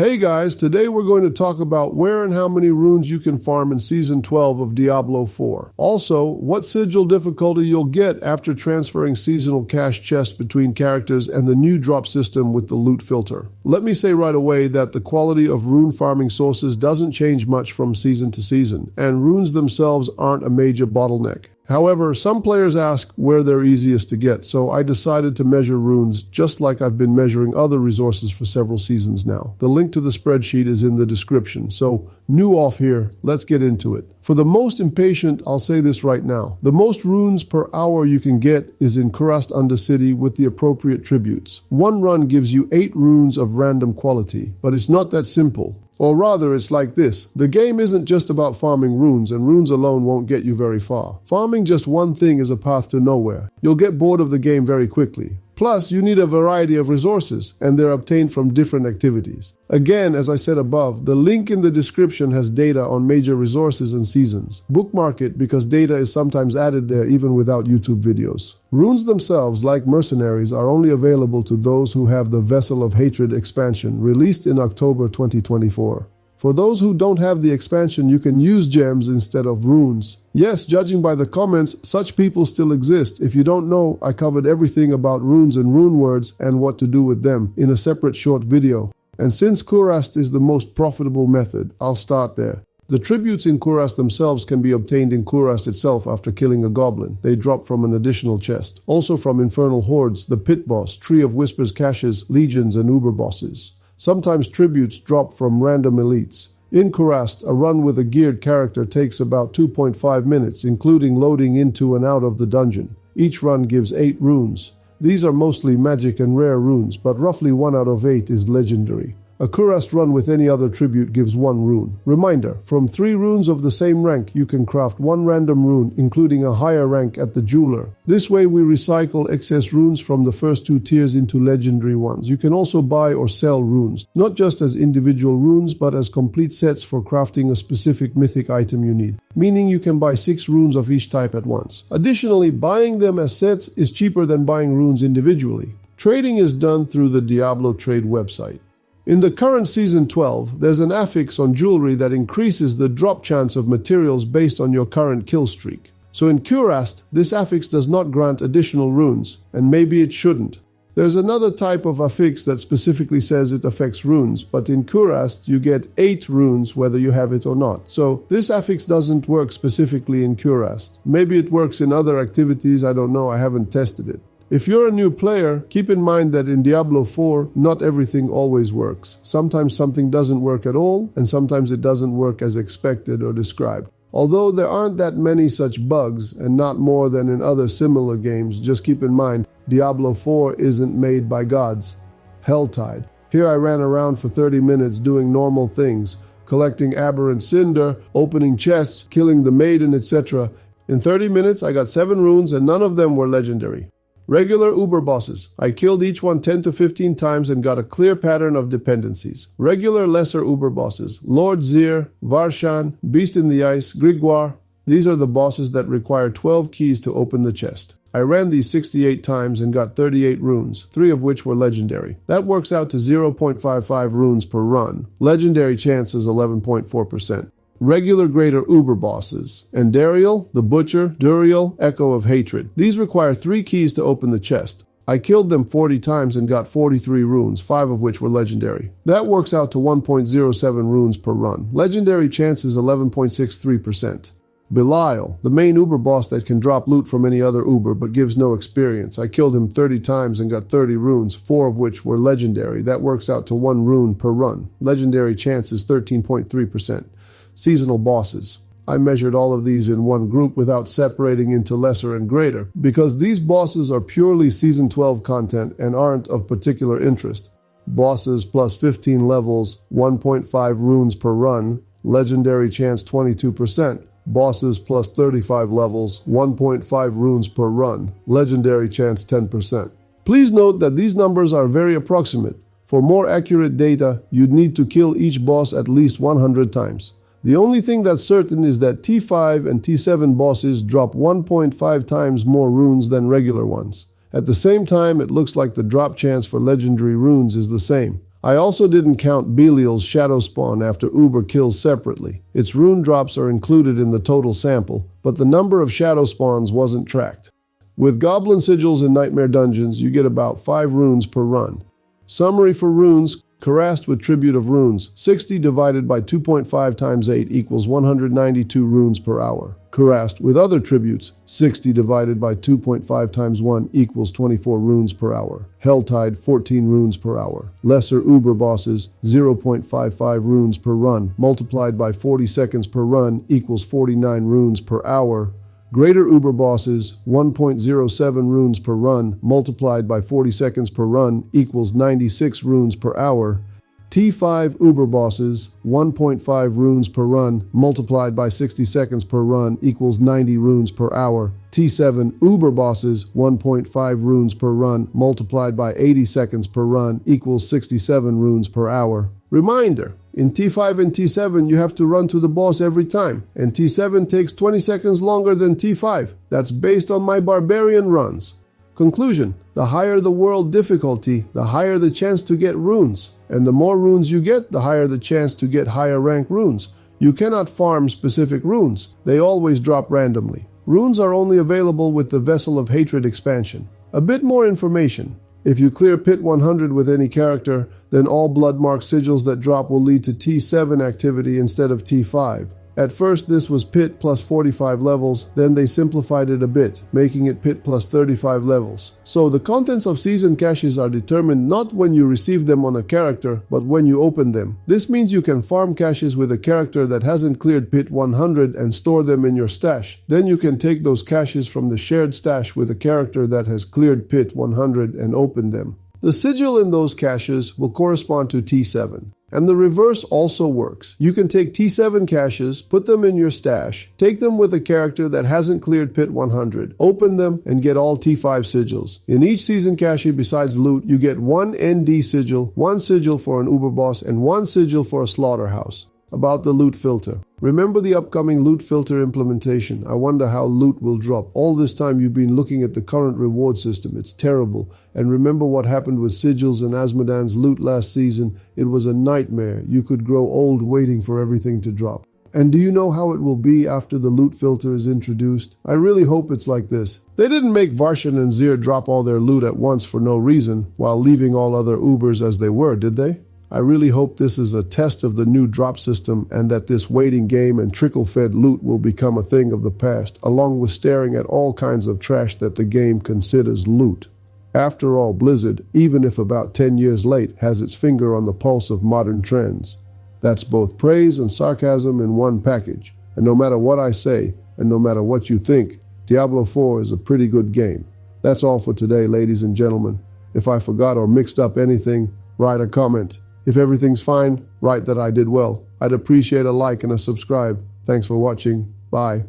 Hey guys, today we're going to talk about where and how many runes you can farm in Season 12 of Diablo 4. Also, what sigil difficulty you'll get after transferring seasonal cash chests between characters and the new drop system with the loot filter. Let me say right away that the quality of rune farming sources doesn't change much from season to season, and runes themselves aren't a major bottleneck. However, some players ask where they're easiest to get, so I decided to measure runes just like I've been measuring other resources for several seasons now. The link to the spreadsheet is in the description, so new off here, let's get into it. For the most impatient, I'll say this right now. The most runes per hour you can get is in Kurast Undercity with the appropriate tributes. One run gives you 8 runes of random quality, but it's not that simple. Or rather, it's like this. The game isn't just about farming runes, and runes alone won't get you very far. Farming just one thing is a path to nowhere. You'll get bored of the game very quickly. Plus, you need a variety of resources, and they're obtained from different activities. Again, as I said above, the link in the description has data on major resources and seasons. Bookmark it because data is sometimes added there even without YouTube videos. Runes themselves, like mercenaries, are only available to those who have the Vessel of Hatred expansion, released in October 2024. For those who don't have the expansion, you can use gems instead of runes. Yes, judging by the comments, such people still exist. If you don't know, I covered everything about runes and rune words and what to do with them in a separate short video. And since Kurast is the most profitable method, I'll start there. The tributes in Kurast themselves can be obtained in Kurast itself after killing a goblin. They drop from an additional chest. Also from Infernal Hordes, the Pit Boss, Tree of Whispers caches, legions, and Uber bosses. Sometimes tributes drop from random elites. In Kurast, a run with a geared character takes about 2.5 minutes, including loading into and out of the dungeon. Each run gives 8 runes. These are mostly magic and rare runes, but roughly 1 out of 8 is legendary. A Kurast run with any other tribute gives 1 rune. Reminder, from 3 runes of the same rank, you can craft 1 random rune, including a higher rank at the jeweler. This way we recycle excess runes from the first 2 tiers into legendary ones. You can also buy or sell runes, not just as individual runes, but as complete sets for crafting a specific mythic item you need, meaning you can buy 6 runes of each type at once. Additionally, buying them as sets is cheaper than buying runes individually. Trading is done through the Diablo trade website. In the current Season 12, there's an affix on jewelry that increases the drop chance of materials based on your current kill streak. So in Kurast, this affix does not grant additional runes, and maybe it shouldn't. There's another type of affix that specifically says it affects runes, but in Kurast you get 8 runes whether you have it or not. So this affix doesn't work specifically in Kurast. Maybe it works in other activities, I don't know, I haven't tested it. If you're a new player, keep in mind that in Diablo 4, not everything always works. Sometimes something doesn't work at all, and sometimes it doesn't work as expected or described. Although there aren't that many such bugs, and not more than in other similar games, just keep in mind, Diablo 4 isn't made by gods. Helltide. Here I ran around for 30 minutes doing normal things, collecting aberrant cinder, opening chests, killing the maiden, etc. In 30 minutes I got 7 runes and none of them were legendary. Regular Uber bosses. I killed each one 10 to 15 times and got a clear pattern of dependencies. Regular lesser Uber bosses. Lord Zir, Varshan, Beast in the Ice, Grigwar. These are the bosses that require 12 keys to open the chest. I ran these 68 times and got 38 runes, 3 of which were legendary. That works out to 0.55 runes per run. Legendary chance is 11.4%. Regular greater Uber bosses. Andariel, the Butcher, Duriel, Echo of Hatred. These require 3 keys to open the chest. I killed them 40 times and got 43 runes, 5 of which were legendary. That works out to 1.07 runes per run. Legendary chance is 11.63%. Belial, the main Uber boss that can drop loot from any other Uber but gives no experience. I killed him 30 times and got 30 runes, 4 of which were legendary. That works out to 1 rune per run. Legendary chance is 13.3%. Seasonal bosses. I measured all of these in one group without separating into lesser and greater, because these bosses are purely Season 12 content and aren't of particular interest. Bosses plus 15 levels, 1.5 runes per run, legendary chance 22%. Bosses plus 35 levels, 1.5 runes per run, legendary chance 10%. Please note that these numbers are very approximate. For more accurate data, you'd need to kill each boss at least 100 times. The only thing that's certain is that T5 and T7 bosses drop 1.5 times more runes than regular ones. At the same time, it looks like the drop chance for legendary runes is the same. I also didn't count Belial's shadow spawn after Uber kills separately. Its rune drops are included in the total sample, but the number of shadow spawns wasn't tracked. With Goblin Sigils in Nightmare Dungeons, you get about 5 runes per run. Summary for runes: Kurast with Tribute of Runes, 60 divided by 2.5 times 8 equals 192 runes per hour. Kurast with other tributes, 60 divided by 2.5 times 1 equals 24 runes per hour. Helltide, 14 runes per hour. Lesser Uber bosses, 0.55 runes per run, multiplied by 40 seconds per run equals 49 runes per hour. Greater Uber bosses, 1.07 runes per run, multiplied by 40 seconds per run equals 96 runes per hour. T5 Uber bosses, 1.5 runes per run, multiplied by 60 seconds per run equals 90 runes per hour. T7 Uber bosses, 1.5 runes per run, multiplied by 80 seconds per run equals 67 runes per hour. Reminder: in T5 and T7 you have to run to the boss every time, and T7 takes 20 seconds longer than T5. That's based on my barbarian runs. Conclusion: the higher the world difficulty, the higher the chance to get runes. And the more runes you get, the higher the chance to get higher rank runes. You cannot farm specific runes. They always drop randomly. Runes are only available with the Vessel of Hatred expansion. A bit more information. If you clear Pit 100 with any character, then all blood-marked sigils that drop will lead to T7 activity instead of T5. At first this was Pit plus 45 levels, then they simplified it a bit, making it Pit plus 35 levels. So the contents of season caches are determined not when you receive them on a character, but when you open them. This means you can farm caches with a character that hasn't cleared Pit 100 and store them in your stash. Then you can take those caches from the shared stash with a character that has cleared Pit 100 and open them. The sigil in those caches will correspond to T7. And the reverse also works. You can take T7 caches, put them in your stash, take them with a character that hasn't cleared Pit 100, open them, and get all T5 sigils. In each season cache besides loot, you get 1 ND sigil, 1 sigil for an Uber boss, and 1 sigil for a slaughterhouse. About the loot filter. Remember the upcoming loot filter implementation. I wonder how loot will drop. All this time you've been looking at the current reward system. It's terrible. And remember what happened with Sigils and Asmodan's loot last season? It was a nightmare. You could grow old waiting for everything to drop. And do you know how it will be after the loot filter is introduced? I really hope it's like this. They didn't make Varshan and Zir drop all their loot at once for no reason, while leaving all other Ubers as they were, did they? I really hope this is a test of the new drop system and that this waiting game and trickle-fed loot will become a thing of the past, along with staring at all kinds of trash that the game considers loot. After all, Blizzard, even if about 10 years late, has its finger on the pulse of modern trends. That's both praise and sarcasm in one package. And no matter what I say, and no matter what you think, Diablo 4 is a pretty good game. That's all for today, ladies and gentlemen. If I forgot or mixed up anything, write a comment. If everything's fine, write that I did well. I'd appreciate a like and a subscribe. Thanks for watching. Bye.